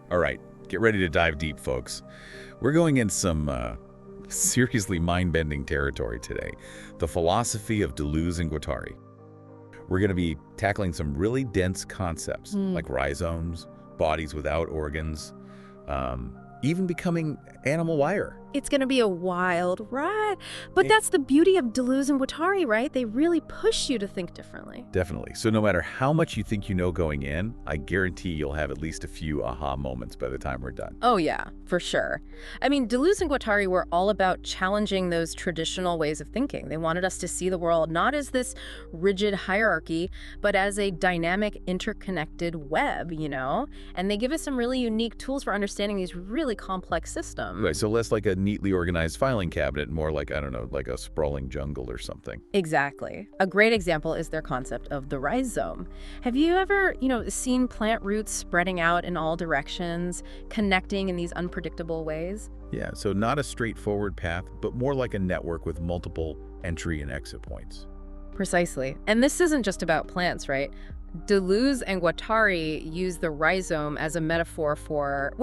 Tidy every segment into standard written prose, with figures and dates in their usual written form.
All right, get ready to dive deep, folks. We're going in some seriously mind-bending territory today. The philosophy of Deleuze and Guattari. We're going to be tackling some really dense concepts like rhizomes, bodies without organs, even becoming animal wire. It's going to be a wild ride. But that's the beauty of Deleuze and Guattari, right? They really push you to think differently. Definitely. So no matter how much you think you know going in, I guarantee you'll have at least a few aha moments by the time we're done. Oh, yeah, for sure. I mean, Deleuze and Guattari were all about challenging those traditional ways of thinking. They wanted us to see the world not as this rigid hierarchy, but as a dynamic, interconnected web, you know? And they give us some really unique tools for understanding these really complex systems. Right, so less like a neatly organized filing cabinet, more like, I don't know, like a sprawling jungle or something. Exactly. A great example is their concept of the rhizome. Have you ever, seen plant roots spreading out in all directions, connecting in these unpredictable ways? Yeah, so not a straightforward path, but more like a network with multiple entry and exit points. Precisely. And this isn't just about plants, right? Deleuze and Guattari use the rhizome as a metaphor for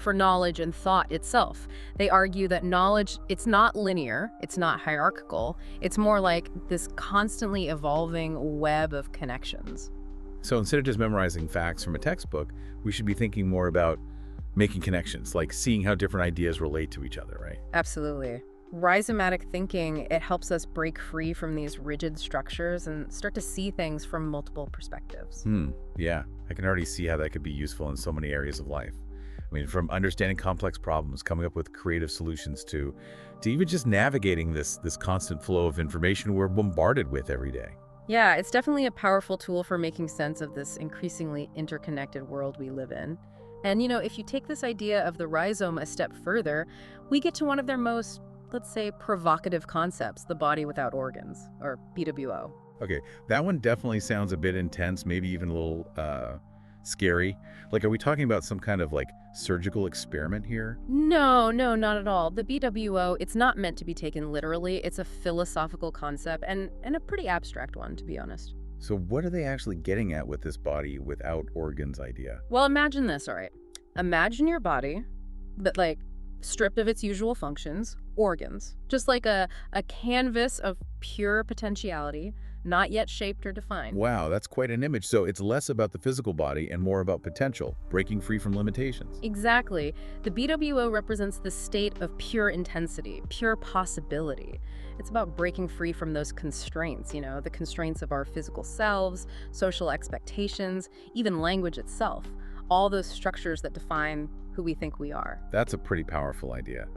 knowledge and thought itself. They argue that knowledge, it's not linear, it's not hierarchical, it's more like this constantly evolving web of connections. So instead of just memorizing facts from a textbook, we should be thinking more about making connections, like seeing how different ideas relate to each other, right? Absolutely. Rhizomatic thinking, it helps us break free from these rigid structures and start to see things from multiple perspectives. Yeah, I can already see how that could be useful in so many areas of life. I mean, from understanding complex problems, coming up with creative solutions to even just navigating this constant flow of information we're bombarded with every day. Yeah, it's definitely a powerful tool for making sense of this increasingly interconnected world we live in. And, if you take this idea of the rhizome a step further, we get to one of their most, let's say, provocative concepts, the body without organs, or BWO. Okay, that one definitely sounds a bit intense, maybe even a little scary. Like, are we talking about some kind of, surgical experiment here? No, not at all. The BWO, it's not meant to be taken literally. It's a philosophical concept and a pretty abstract one, to be honest. So what are they actually getting at with this body without organs idea? Well, imagine this, all right. Imagine your body, but stripped of its usual functions, organs, just like a canvas of pure potentiality, not yet shaped or defined. Wow, that's quite an image. So it's less about the physical body and more about potential, breaking free from limitations. Exactly. The BWO represents the state of pure intensity, pure possibility. It's about breaking free from those constraints, the constraints of our physical selves, social expectations, even language itself, all those structures that define who we think we are. That's a pretty powerful idea.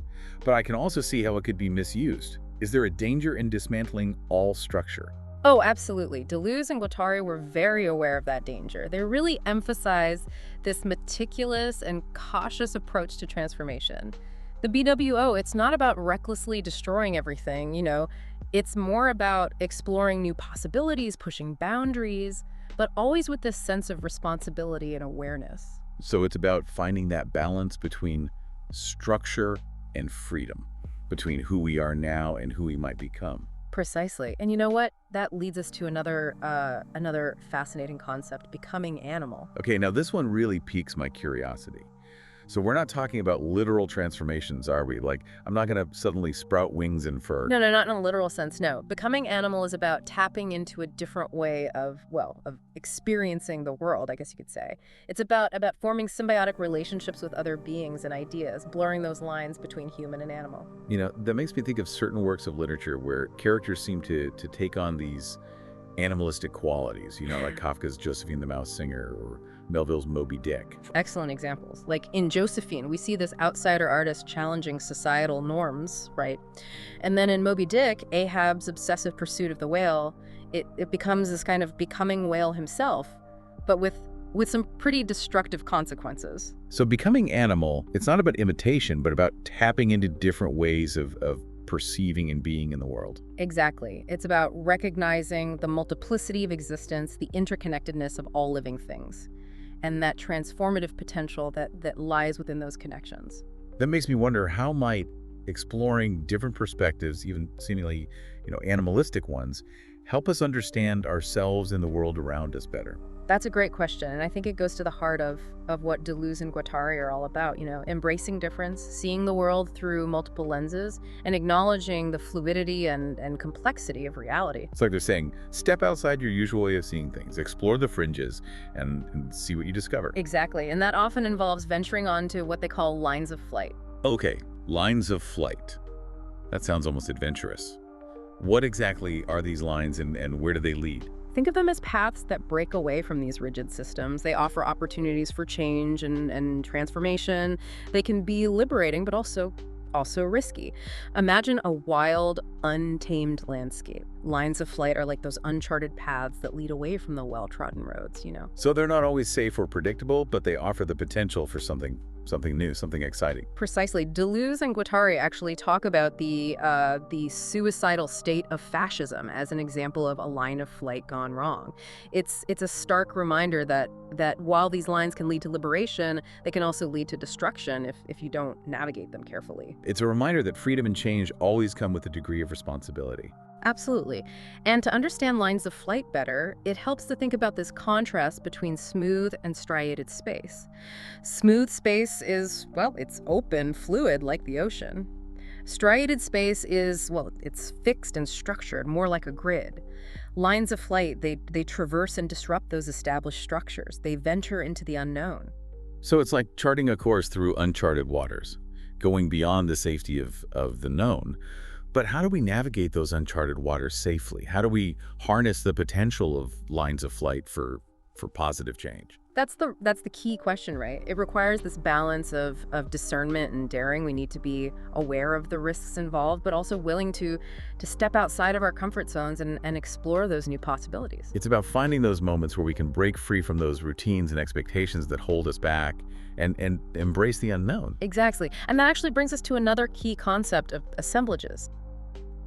But I can also see how it could be misused. Is there a danger in dismantling all structure? Oh, absolutely. Deleuze and Guattari were very aware of that danger. They really emphasize this meticulous and cautious approach to transformation. The BWO, it's not about recklessly destroying everything, It's more about exploring new possibilities, pushing boundaries, but always with this sense of responsibility and awareness. So it's about finding that balance between structure and freedom, between who we are now and who we might become. Precisely. And you know what? That leads us to another fascinating concept, becoming animal. Okay, now this one really piques my curiosity. So we're not talking about literal transformations, are we? Like, I'm not going to suddenly sprout wings and fur. No, not in a literal sense, no. Becoming animal is about tapping into a different way of experiencing the world, I guess you could say. It's about forming symbiotic relationships with other beings and ideas, blurring those lines between human and animal. That makes me think of certain works of literature where characters seem to take on these animalistic qualities, like Kafka's Josephine the Mouse Singer or Melville's Moby Dick. Excellent examples. Like in Josephine, we see this outsider artist challenging societal norms, right? And then in Moby Dick, Ahab's obsessive pursuit of the whale, it becomes this kind of becoming whale himself, but with some pretty destructive consequences. So becoming animal, it's not about imitation, but about tapping into different ways of perceiving and being in the world. Exactly. It's about recognizing the multiplicity of existence, the interconnectedness of all living things, and that transformative potential that lies within those connections. That makes me wonder, how might exploring different perspectives, even seemingly, animalistic ones, help us understand ourselves and the world around us better? That's a great question, and I think it goes to the heart of what Deleuze and Guattari are all about, embracing difference, seeing the world through multiple lenses, and acknowledging the fluidity and complexity of reality. It's like they're saying, step outside your usual way of seeing things, explore the fringes, and see what you discover. Exactly, and that often involves venturing onto what they call lines of flight. Okay, lines of flight. That sounds almost adventurous. What exactly are these lines and where do they lead? Think of them as paths that break away from these rigid systems. They offer opportunities for change and transformation. They can be liberating, but also risky. Imagine a wild, untamed landscape. Lines of flight are like those uncharted paths that lead away from the well-trodden roads. So they're not always safe or predictable, but they offer the potential for something new, something exciting. Precisely. Deleuze and Guattari actually talk about the suicidal state of fascism as an example of a line of flight gone wrong. It's a stark reminder that while these lines can lead to liberation, they can also lead to destruction if you don't navigate them carefully. It's a reminder that freedom and change always come with a degree of responsibility. Absolutely. And to understand lines of flight better, it helps to think about this contrast between smooth and striated space. Smooth space is, well, it's open, fluid, like the ocean. Striated space is, well, it's fixed and structured, more like a grid. Lines of flight, they traverse and disrupt those established structures. They venture into the unknown. So it's like charting a course through uncharted waters, going beyond the safety of the known. But how do we navigate those uncharted waters safely? How do we harness the potential of lines of flight for positive change? That's the key question, right? It requires this balance of discernment and daring. We need to be aware of the risks involved, but also willing to step outside of our comfort zones and explore those new possibilities. It's about finding those moments where we can break free from those routines and expectations that hold us back and embrace the unknown. Exactly. And that actually brings us to another key concept of assemblages.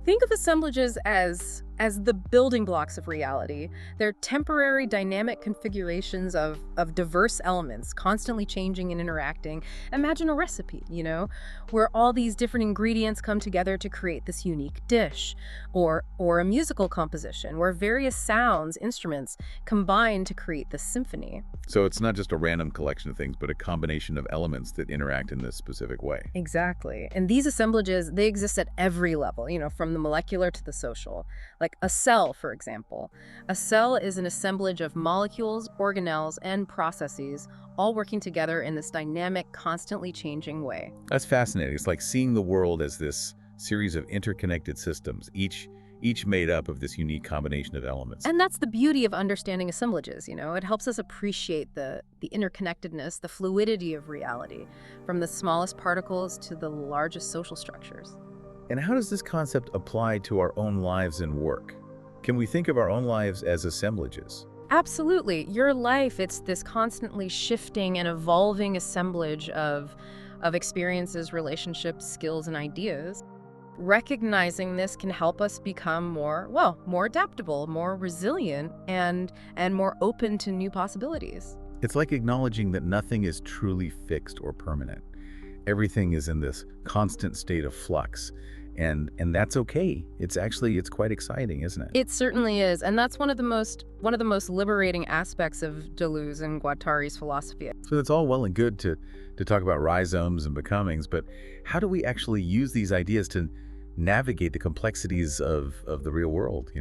Think of assemblages as the building blocks of reality. They're temporary dynamic configurations of diverse elements, constantly changing and interacting. Imagine a recipe, where all these different ingredients come together to create this unique dish. Or a musical composition, where various sounds, instruments, combine to create this symphony. So it's not just a random collection of things, but a combination of elements that interact in this specific way. Exactly. And these assemblages, they exist at every level, from the molecular to the social. Like a cell, for example. A cell is an assemblage of molecules, organelles, and processes, all working together in this dynamic, constantly changing way. That's fascinating. It's like seeing the world as this series of interconnected systems, each made up of this unique combination of elements. And that's the beauty of understanding assemblages, It helps us appreciate the interconnectedness, the fluidity of reality, from the smallest particles to the largest social structures. And how does this concept apply to our own lives and work? Can we think of our own lives as assemblages? Absolutely. Your life, it's this constantly shifting and evolving assemblage of experiences, relationships, skills, and ideas. Recognizing this can help us become more adaptable, more resilient, and more open to new possibilities. It's like acknowledging that nothing is truly fixed or permanent. Everything is in this constant state of flux. And that's okay. It's quite exciting, isn't it? It certainly is, and that's one of the most liberating aspects of Deleuze and Guattari's philosophy. So it's all well and good to talk about rhizomes and becomings, but how do we actually use these ideas to navigate the complexities of the real world,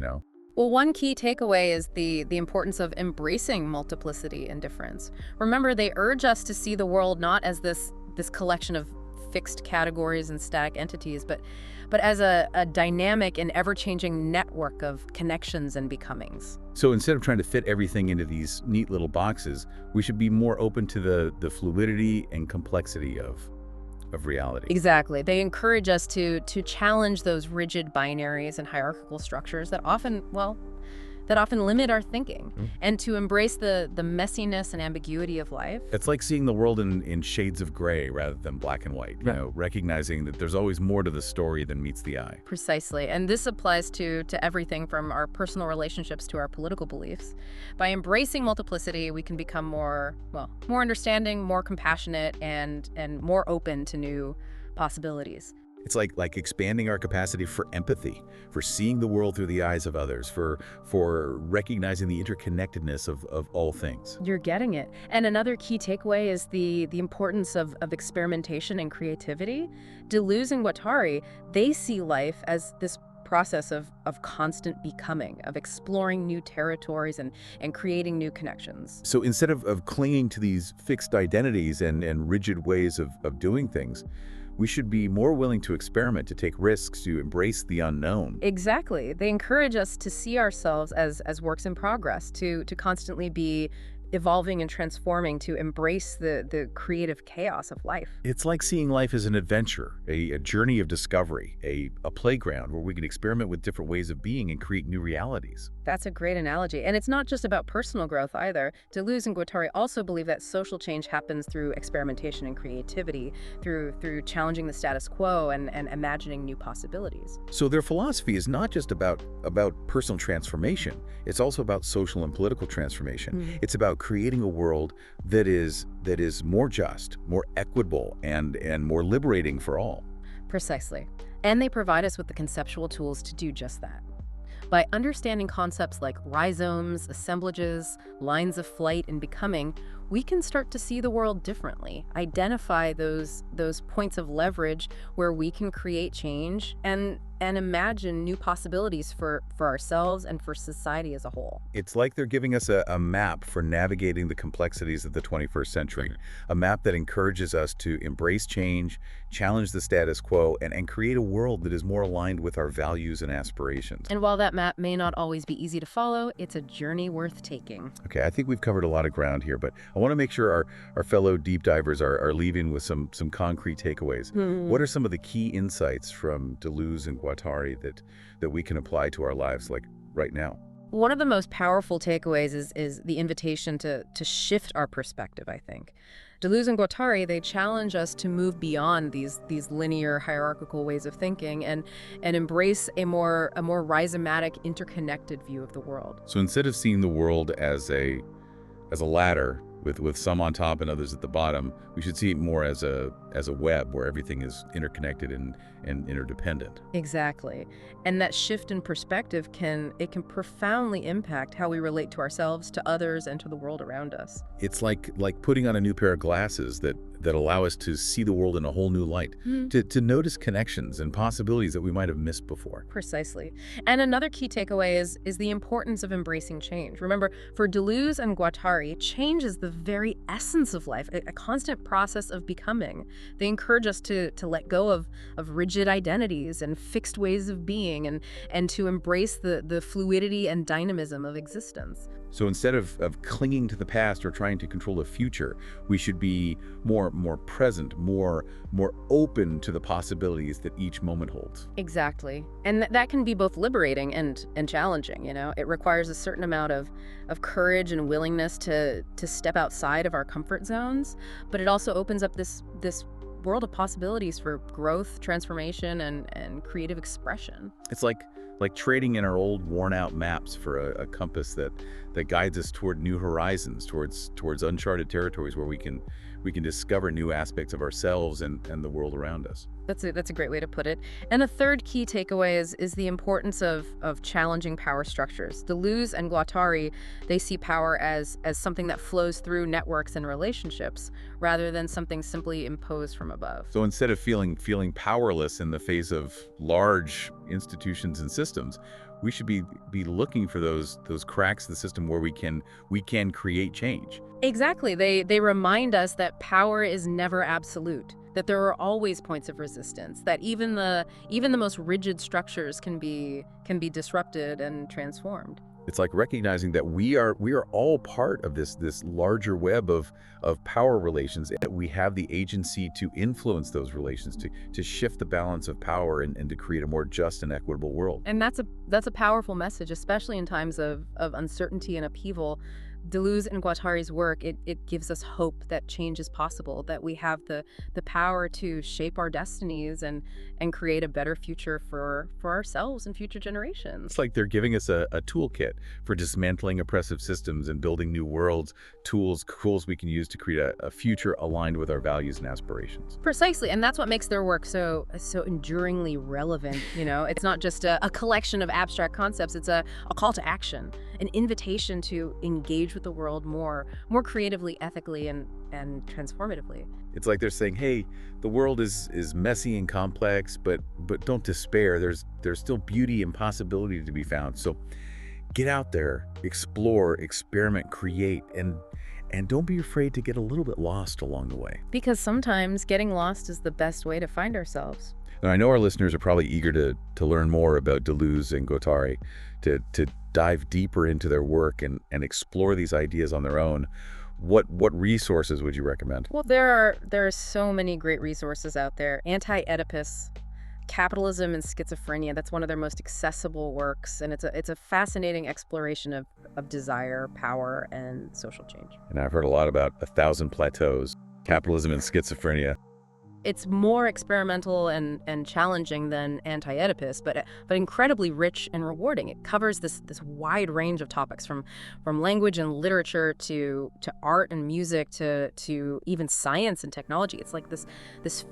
Well, one key takeaway is the importance of embracing multiplicity and difference. Remember, they urge us to see the world not as this collection of fixed categories and static entities, but as a dynamic and ever-changing network of connections and becomings. So instead of trying to fit everything into these neat little boxes, we should be more open to the fluidity and complexity of reality. Exactly. They encourage us to challenge those rigid binaries and hierarchical structures that often limit our thinking, and to embrace the messiness and ambiguity of life. It's like seeing the world in shades of gray rather than black and white, recognizing that there's always more to the story than meets the eye. Precisely. And this applies to everything from our personal relationships to our political beliefs. By embracing multiplicity, we can become more understanding, more compassionate, and more open to new possibilities. It's like expanding our capacity for empathy, for seeing the world through the eyes of others, for recognizing the interconnectedness of all things. You're getting it. And another key takeaway is the importance of experimentation and creativity. Deleuze and Guattari, they see life as this process of constant becoming, of exploring new territories and creating new connections. So instead of clinging to these fixed identities and rigid ways of doing things, we should be more willing to experiment, to take risks, to embrace the unknown. Exactly. They encourage us to see ourselves as works in progress, to constantly be evolving and transforming, to embrace the creative chaos of life. It's like seeing life as an adventure, a journey of discovery, a playground where we can experiment with different ways of being and create new realities. That's a great analogy. And it's not just about personal growth either. Deleuze and Guattari also believe that social change happens through experimentation and creativity, through challenging the status quo and imagining new possibilities. So their philosophy is not just about personal transformation. It's also about social and political transformation. It's about creating a world that is more just, more equitable, and more liberating for all. Precisely. And they provide us with the conceptual tools to do just that. By understanding concepts like rhizomes, assemblages, lines of flight, and becoming, we can start to see the world differently, identify those points of leverage where we can create change and imagine new possibilities for ourselves and for society as a whole. It's like they're giving us a map for navigating the complexities of the 21st century, a map that encourages us to embrace change, challenge the status quo, and create a world that is more aligned with our values and aspirations. And while that map may not always be easy to follow, it's a journey worth taking. Okay, I think we've covered a lot of ground here, but I want to make sure our fellow deep divers are leaving with some concrete takeaways. What are some of the key insights from Deleuze and Guattari that we can apply to our lives, like right now? One of the most powerful takeaways is the invitation to shift our perspective, I think. Deleuze and Guattari, they challenge us to move beyond these linear hierarchical ways of thinking and embrace a more rhizomatic, interconnected view of the world. So instead of seeing the world as a ladder with some on top and others at the bottom, we should see it more as a web where everything is interconnected and interdependent. Exactly. And that shift in perspective can profoundly impact how we relate to ourselves, to others, and to the world around us. It's like putting on a new pair of glasses that allow us to see the world in a whole new light, to notice connections and possibilities that we might have missed before. Precisely. And another key takeaway is the importance of embracing change. Remember, for Deleuze and Guattari, change is the very essence of life, a constant process of becoming. They encourage us to let go of rigid identities and fixed ways of being and to embrace the fluidity and dynamism of existence. So instead of clinging to the past or trying to control the future, we should be more present, more open to the possibilities that each moment holds. Exactly. And that can be both liberating and challenging, you know? It requires a certain amount of courage and willingness to step outside of our comfort zones, but it also opens up this world of possibilities for growth, transformation, and creative expression. It's like trading in our old worn-out maps for a compass that guides us toward new horizons, towards uncharted territories where we can discover new aspects of ourselves and the world around us. That's a great way to put it. And a third key takeaway is the importance of challenging power structures. Deleuze and Guattari, they see power as something that flows through networks and relationships rather than something simply imposed from above. So instead of feeling powerless in the face of large institutions and systems, we should be looking for those cracks in the system where we can create change. Exactly. They remind us that power is never absolute, that there are always points of resistance, that even the most rigid structures can be disrupted and transformed. It's like recognizing that we are all part of this larger web of power relations, and that we have the agency to influence those relations, to shift the balance of power and to create a more just and equitable world. And that's a powerful message, especially in times of uncertainty and upheaval. Deleuze and Guattari's work, it gives us hope that change is possible, that we have the power to shape our destinies and create a better future for ourselves and future generations. It's like they're giving us a toolkit for dismantling oppressive systems and building new worlds, tools we can use to create a future aligned with our values and aspirations. Precisely, and that's what makes their work so enduringly relevant. It's not just a collection of abstract concepts. It's a call to action, an invitation to engage with the world more creatively, ethically, and transformatively. It's like they're saying, hey, the world is messy and complex, but don't despair. There's still beauty and possibility to be found. So get out there, explore, experiment, create, and don't be afraid to get a little bit lost along the way. Because sometimes getting lost is the best way to find ourselves. Now, I know our listeners are probably eager to learn more about Deleuze and Guattari, to dive deeper into their work and explore these ideas on their own. What resources would you recommend? Well, there are so many great resources out there. Anti-Oedipus, Capitalism and Schizophrenia, that's one of their most accessible works, and it's a fascinating exploration of desire, power, and social change. And I've heard a lot about 1,000 Plateaus, Capitalism and Schizophrenia. It's more experimental and challenging than Anti-Oedipus, but incredibly rich and rewarding. It covers this wide range of topics, from language and literature to art and music to even science and technology. It's like this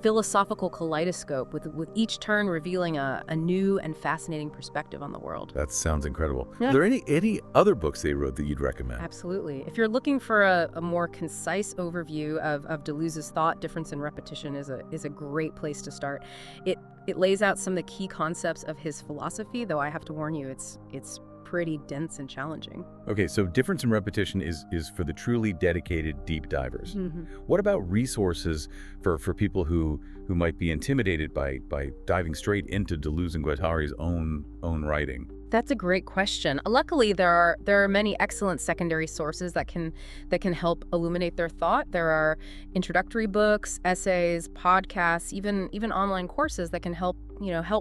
philosophical kaleidoscope with each turn revealing a new and fascinating perspective on the world. That sounds incredible. Yeah. Are there any other books they wrote that you'd recommend? Absolutely. If you're looking for a more concise overview of Deleuze's thought, difference, and repetition is a great place to start. It lays out some of the key concepts of his philosophy, though I have to warn you, it's pretty dense and challenging. Okay, so difference and repetition is for the truly dedicated deep divers. Mm-hmm. What about resources for people who might be intimidated by diving straight into Deleuze and Guattari's own writing? That's a great question. Luckily, there are many excellent secondary sources that can help illuminate their thought. There are introductory books, essays, podcasts, even online courses that can help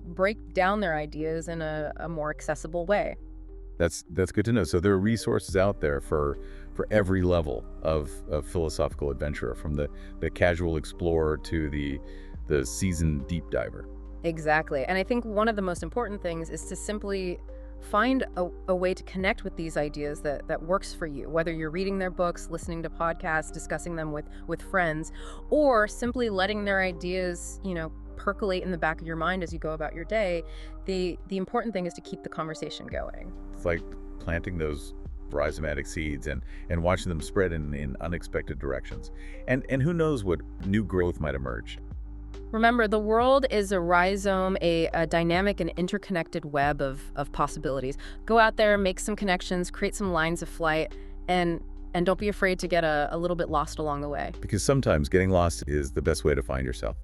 break down their ideas in a more accessible way. That's good to know. So there are resources out there for every level of philosophical adventurer, from the casual explorer to the seasoned deep diver. Exactly. And I think one of the most important things is to simply find a way to connect with these ideas that works for you, whether you're reading their books, listening to podcasts, discussing them with friends, or simply letting their ideas, percolate in the back of your mind as you go about your day. The important thing is to keep the conversation going. It's like planting those rhizomatic seeds and watching them spread in unexpected directions. And who knows what new growth might emerge. Remember, the world is a rhizome, a dynamic and interconnected web of possibilities. Go out there, make some connections, create some lines of flight, and don't be afraid to get a little bit lost along the way. Because sometimes getting lost is the best way to find yourself.